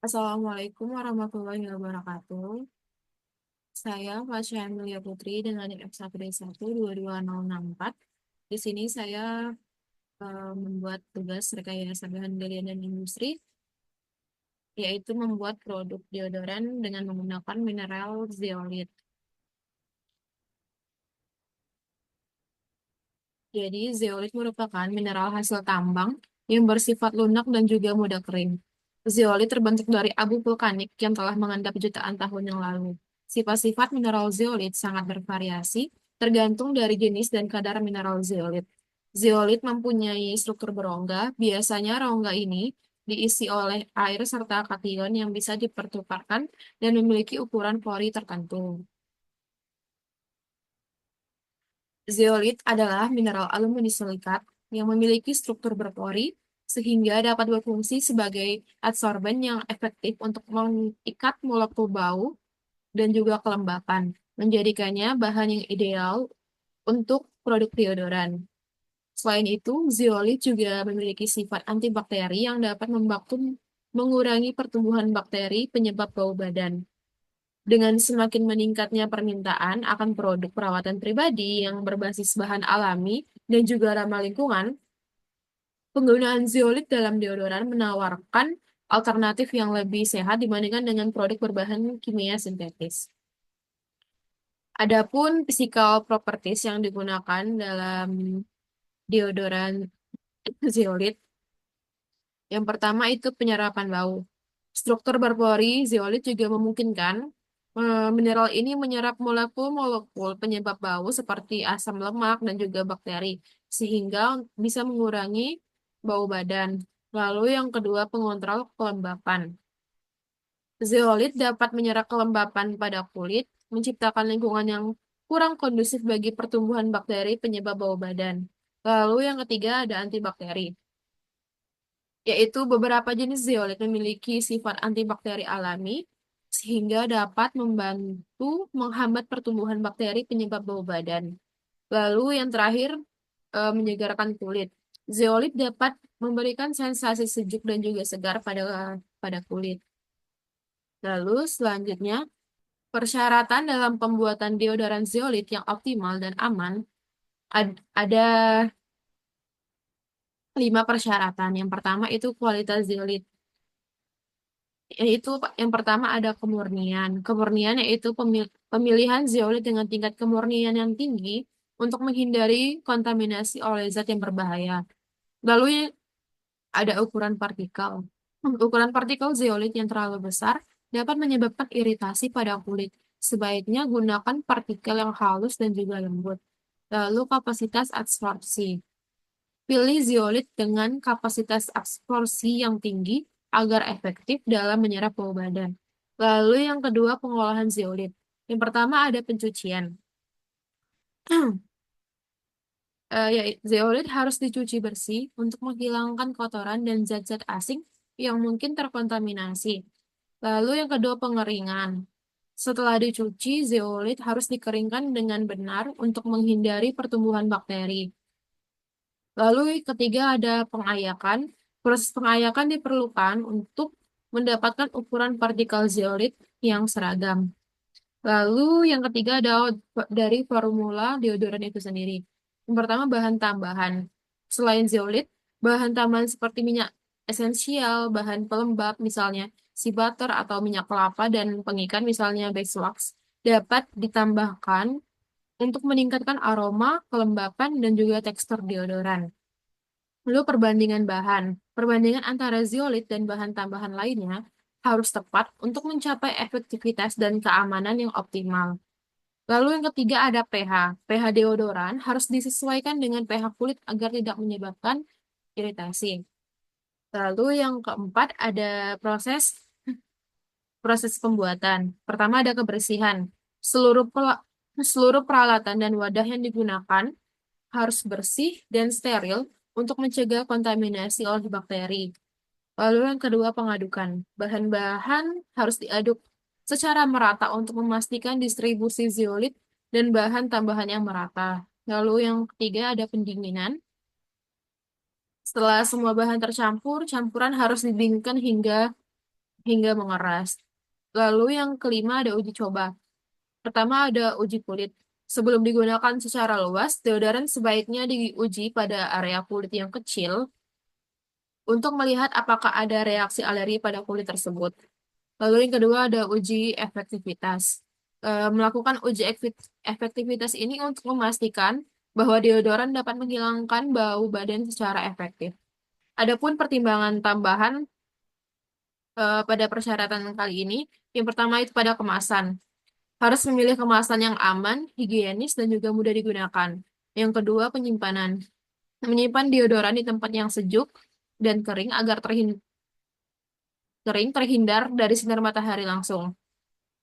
Assalamualaikum warahmatullahi wabarakatuh. Saya Fasya Amelia Putri dengan NIM 1D1 22064. Di sini saya membuat tugas rekayasa bahan galian dan industri, yaitu membuat produk deodoran dengan menggunakan mineral zeolit. Jadi, zeolit merupakan mineral hasil tambang yang bersifat lunak dan juga mudah kering. Zeolit terbentuk dari abu vulkanik yang telah mengendap jutaan tahun yang lalu. Sifat-sifat mineral zeolit sangat bervariasi, tergantung dari jenis dan kadar mineral zeolit. Zeolit mempunyai struktur berongga, biasanya rongga ini diisi oleh air serta kation yang bisa dipertukarkan dan memiliki ukuran pori tertentu. Zeolit adalah mineral alumini silikat yang memiliki struktur berpori sehingga dapat berfungsi sebagai adsorben yang efektif untuk mengikat molekul bau dan juga kelembapan, menjadikannya bahan yang ideal untuk produk deodoran. Selain itu, zeolit juga memiliki sifat antibakteri yang dapat membantu mengurangi pertumbuhan bakteri penyebab bau badan. Dengan semakin meningkatnya permintaan akan produk perawatan pribadi yang berbasis bahan alami dan juga ramah lingkungan, penggunaan zeolit dalam deodoran menawarkan alternatif yang lebih sehat dibandingkan dengan produk berbahan kimia sintetis. Adapun physical properties yang digunakan dalam deodoran zeolit, yang pertama itu penyerapan bau. Struktur berpori zeolit juga memungkinkan mineral ini menyerap molekul-molekul penyebab bau seperti asam lemak dan juga bakteri, sehingga bisa mengurangi bau badan. Lalu yang kedua, pengontrol kelembapan. Zeolit dapat menyerap kelembapan pada kulit, menciptakan lingkungan yang kurang kondusif bagi pertumbuhan bakteri penyebab bau badan. Lalu yang ketiga ada antibakteri, yaitu beberapa jenis zeolit memiliki sifat antibakteri alami sehingga dapat membantu menghambat pertumbuhan bakteri penyebab bau badan. Lalu yang terakhir, menyegarkan kulit. Zeolit dapat memberikan sensasi sejuk dan juga segar pada pada kulit. Lalu selanjutnya, persyaratan dalam pembuatan deodoran zeolit yang optimal dan aman ada 5 persyaratan. Yang pertama itu kualitas zeolit. Yaitu yang pertama ada kemurnian. Kemurnian yaitu pemilihan zeolit dengan tingkat kemurnian yang tinggi untuk menghindari kontaminasi oleh zat yang berbahaya. Lalu ada ukuran partikel. Ukuran partikel zeolit yang terlalu besar dapat menyebabkan iritasi pada kulit. Sebaiknya gunakan partikel yang halus dan juga lembut. Lalu kapasitas absorpsi. Pilih zeolit dengan kapasitas absorpsi yang tinggi agar efektif dalam menyerap bau badan. Lalu yang kedua, pengolahan zeolit. Yang pertama ada pencucian. Ya, zeolit harus dicuci bersih untuk menghilangkan kotoran dan zat-zat asing yang mungkin terkontaminasi. Lalu yang kedua, pengeringan. Setelah dicuci, zeolit harus dikeringkan dengan benar untuk menghindari pertumbuhan bakteri. Lalu ketiga ada pengayakan. Proses pengayakan diperlukan untuk mendapatkan ukuran partikel zeolit yang seragam. Lalu yang ketiga ada dari formula deodoran itu sendiri. Yang pertama bahan tambahan. Selain zeolit, bahan tambahan seperti minyak esensial, bahan pelembab misalnya si butter atau minyak kelapa dan pengikat misalnya beeswax dapat ditambahkan untuk meningkatkan aroma, kelembapan, dan juga tekstur deodoran. Lalu perbandingan bahan. Perbandingan antara zeolit dan bahan tambahan lainnya harus tepat untuk mencapai efektivitas dan keamanan yang optimal. Lalu yang ketiga ada pH. pH deodoran harus disesuaikan dengan pH kulit agar tidak menyebabkan iritasi. Lalu yang keempat ada proses proses pembuatan. Pertama ada kebersihan. Seluruh peralatan dan wadah yang digunakan harus bersih dan steril untuk mencegah kontaminasi oleh bakteri. Lalu yang kedua pengadukan. Bahan-bahan harus diaduk secara merata untuk memastikan distribusi zeolit dan bahan tambahan yang merata. Lalu yang ketiga ada pendinginan. Setelah semua bahan tercampur, campuran harus didinginkan hingga hingga mengeras. Lalu yang kelima ada uji coba. Pertama ada uji kulit. Sebelum digunakan secara luas, deodoran sebaiknya diuji pada area kulit yang kecil untuk melihat apakah ada reaksi alergi pada kulit tersebut. Lalu yang kedua ada uji efektivitas. Melakukan uji efektivitas ini untuk memastikan bahwa deodoran dapat menghilangkan bau badan secara efektif. Adapun pertimbangan tambahan pada persyaratan kali ini, yang pertama itu pada kemasan. Harus memilih kemasan yang aman, higienis, dan juga mudah digunakan. Yang kedua, penyimpanan. Menyimpan deodoran di tempat yang sejuk dan kering agar terhindar dari sinar matahari langsung.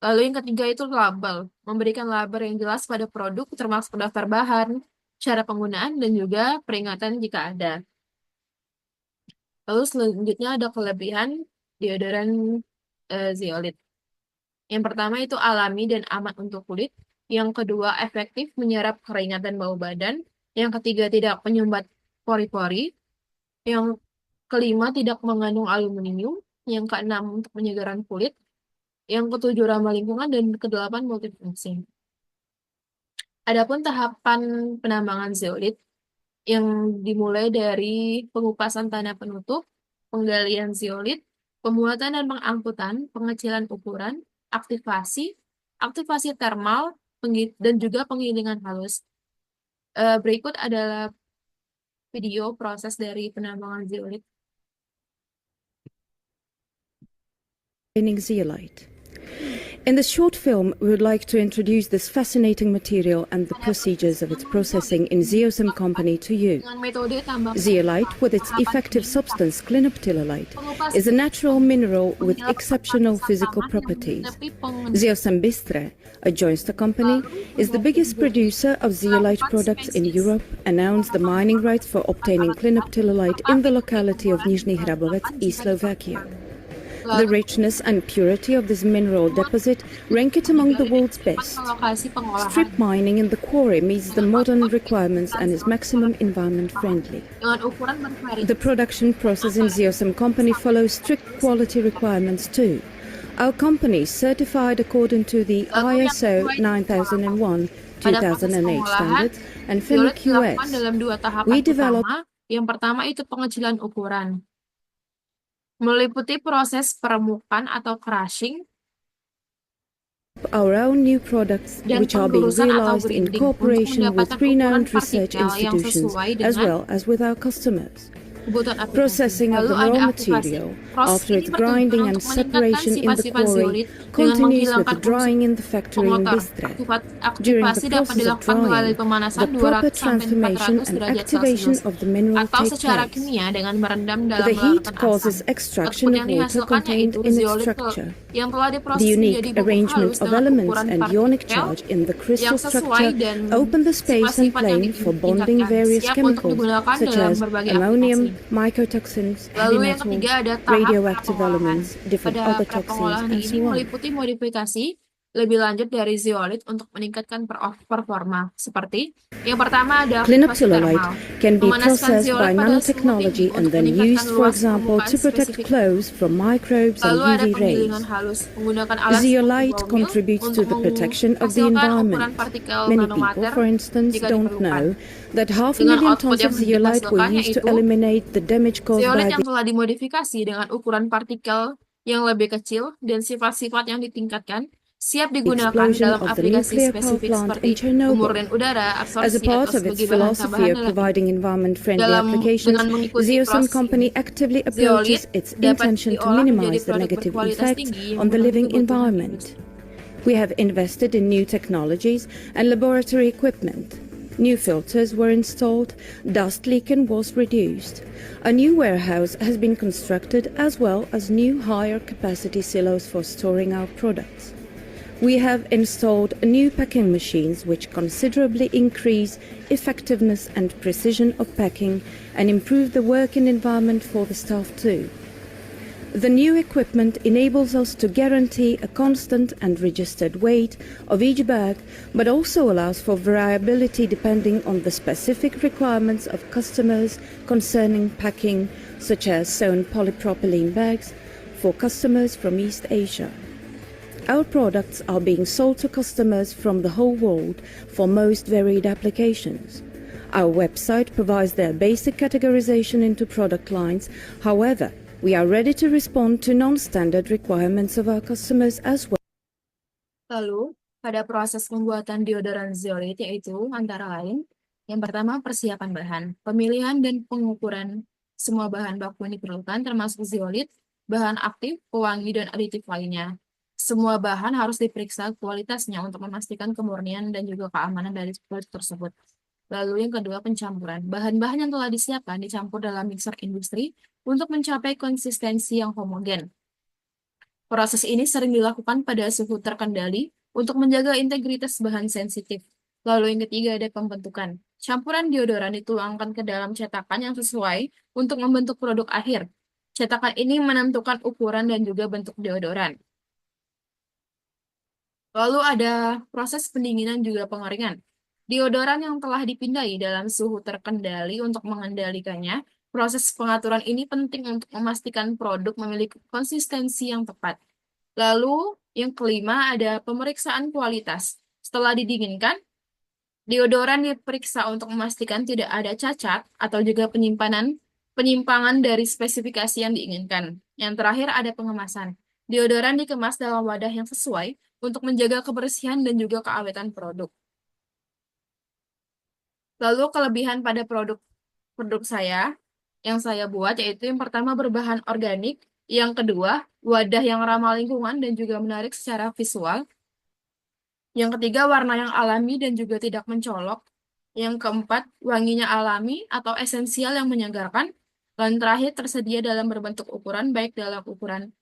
Lalu yang ketiga itu label. Memberikan label yang jelas pada produk termasuk daftar bahan, cara penggunaan, dan juga peringatan jika ada. Lalu selanjutnya ada kelebihan deodoran zeolit. Yang pertama itu alami dan aman untuk kulit. Yang kedua efektif menyerap keringat dan bau badan. Yang ketiga tidak penyumbat pori-pori. Yang kelima tidak mengandung aluminium. Yang keenam untuk penyegaran kulit. Yang ketujuh ramah lingkungan dan kedelapan multifungsi. Adapun tahapan penambangan zeolit yang dimulai dari pengupasan tanah penutup, penggalian zeolit, pembuatan dan pengangkutan, pengecilan ukuran, aktivasi termal, dan juga penggilingan halus. Berikut adalah video proses dari penambangan zeolit. Zeolite. In this short film, we would like to introduce this fascinating material and the procedures of its processing in Zeosem Company to you. Zeolite, with its effective substance clinoptilolite, is a natural mineral with exceptional physical properties. Zeosem Bistre, a joint company, is the biggest producer of zeolite products in Europe and owns the mining rights for obtaining clinoptilolite in the locality of Nizhny Hrabovec, East Slovakia. The richness and purity of this mineral deposit rank it among the world's best. Strip mining in the quarry meets the modern requirements and is maximum environment friendly. The production process in Zeosem Company follows strict quality requirements too. Our company is certified according to the ISO 9001-2008 standards and FEMA-QS. We develop. Yang pertama itu pengecilan ukuran. Meliputi proses peremukan atau crushing, our own new products which are being realized in cooperation with renowned research institutions as well as with our customers. Processing of the raw material after its grinding and separation in the quarry continues with the drying in the factory in Bistre. During the process of drying, the proper transformation and activation of the mineral takes place. The heat causes extraction of water contained in its structure. The unique arrangement of elements and ionic charge in the crystal structure open the space and plane for bonding various chemicals such as ammonium, mycotoxins, heavy metals, radioactive elements, different other toxins, and so on. Meliputi modifikasi lebih lanjut dari zeolit untuk meningkatkan performa. Seperti yang pertama ada clinoptilolite can be processed by nanotechnology and then used, for example, to protect clothes from microbes and UV rays. Zeolite contributes to the protection of the environment. Many people, for instance, don't know that 500,000 tons of zeolite were used to eliminate the damage caused by yang telah dimodifikasi dengan ukuran partikel yang lebih kecil dan sifat-sifat yang ditingkatkan siap digunakan dalam aplikasi spesifik seperti pemurnian udara, absorpsi, as a part of its philosophy of providing environment-friendly applications, Zeosem Company actively approaches its intention to minimize the negative effects on the living environment. We have invested in new technologies and laboratory equipment. New filters were installed, dust leaking was reduced. A new warehouse has been constructed as well as new higher capacity silos for storing our products. We have installed new packing machines which considerably increase effectiveness and precision of packing and improve the working environment for the staff too. The new equipment enables us to guarantee a constant and registered weight of each bag, but also allows for variability depending on the specific requirements of customers concerning packing, such as sewn polypropylene bags, for customers from East Asia. Our products are being sold to customers from the whole world for most varied applications. Our website provides their basic categorization into product lines. However, we are ready to respond to non-standard requirements of our customers as well. Lalu, pada proses pembuatan deodoran zeolit yaitu antara lain, yang pertama persiapan bahan, pemilihan dan pengukuran semua bahan baku yang diperlukan termasuk zeolit, bahan aktif, pewangi, dan aditif lainnya. Semua bahan harus diperiksa kualitasnya untuk memastikan kemurnian dan juga keamanan dari produk tersebut. Lalu yang kedua pencampuran. Bahan-bahan yang telah disiapkan dicampur dalam mixer industri untuk mencapai konsistensi yang homogen. Proses ini sering dilakukan pada suhu terkendali untuk menjaga integritas bahan sensitif. Lalu yang ketiga ada pembentukan. Campuran deodoran dituangkan ke dalam cetakan yang sesuai untuk membentuk produk akhir. Cetakan ini menentukan ukuran dan juga bentuk deodoran. Lalu ada proses pendinginan juga pengeringan. Deodoran yang telah dipindai dalam suhu terkendali untuk mengendalikannya, proses pengaturan ini penting untuk memastikan produk memiliki konsistensi yang tepat. Lalu yang kelima ada pemeriksaan kualitas. Setelah didinginkan, deodoran diperiksa untuk memastikan tidak ada cacat atau juga penyimpangan dari spesifikasi yang diinginkan. Yang terakhir ada pengemasan. Deodoran dikemas dalam wadah yang sesuai untuk menjaga kebersihan dan juga keawetan produk. Lalu kelebihan pada produk saya yang saya buat yaitu yang pertama berbahan organik, yang kedua wadah yang ramah lingkungan dan juga menarik secara visual, yang ketiga warna yang alami dan juga tidak mencolok, yang keempat wanginya alami atau esensial yang menyegarkan, dan terakhir tersedia dalam berbentuk ukuran baik dalam ukuran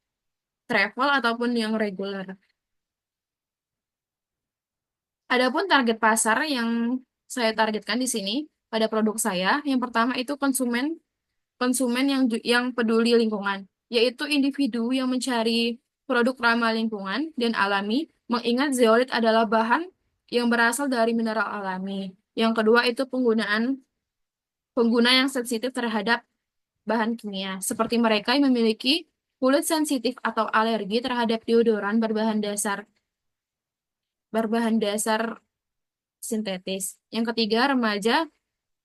travel ataupun yang reguler. Adapun target pasar yang saya targetkan di sini pada produk saya, yang pertama itu konsumen konsumen yang peduli lingkungan, yaitu individu yang mencari produk ramah lingkungan dan alami, mengingat zeolit adalah bahan yang berasal dari mineral alami. Yang kedua itu pengguna yang sensitif terhadap bahan kimia, seperti mereka yang memiliki kulit sensitif atau alergi terhadap deodoran berbahan dasar sintetis. Yang ketiga, remaja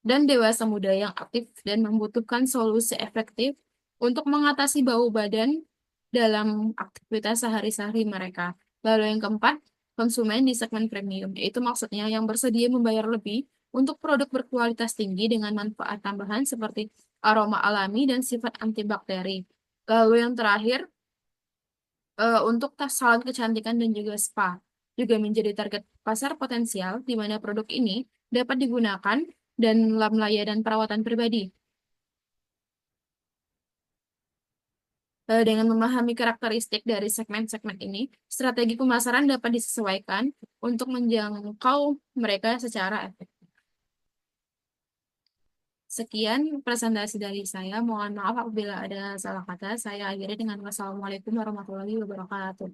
dan dewasa muda yang aktif dan membutuhkan solusi efektif untuk mengatasi bau badan dalam aktivitas sehari-hari mereka. Lalu yang keempat, konsumen di segmen premium, yaitu maksudnya yang bersedia membayar lebih untuk produk berkualitas tinggi dengan manfaat tambahan seperti aroma alami dan sifat antibakteri. Lalu yang terakhir, untuk tas salon kecantikan dan juga spa juga menjadi target pasar potensial di mana produk ini dapat digunakan dalam layanan perawatan pribadi. Dengan memahami karakteristik dari segmen-segmen ini, strategi pemasaran dapat disesuaikan untuk menjangkau mereka secara efektif. Sekian presentasi dari saya. Mohon maaf apabila ada salah kata. Saya akhiri dengan wassalamualaikum warahmatullahi wabarakatuh.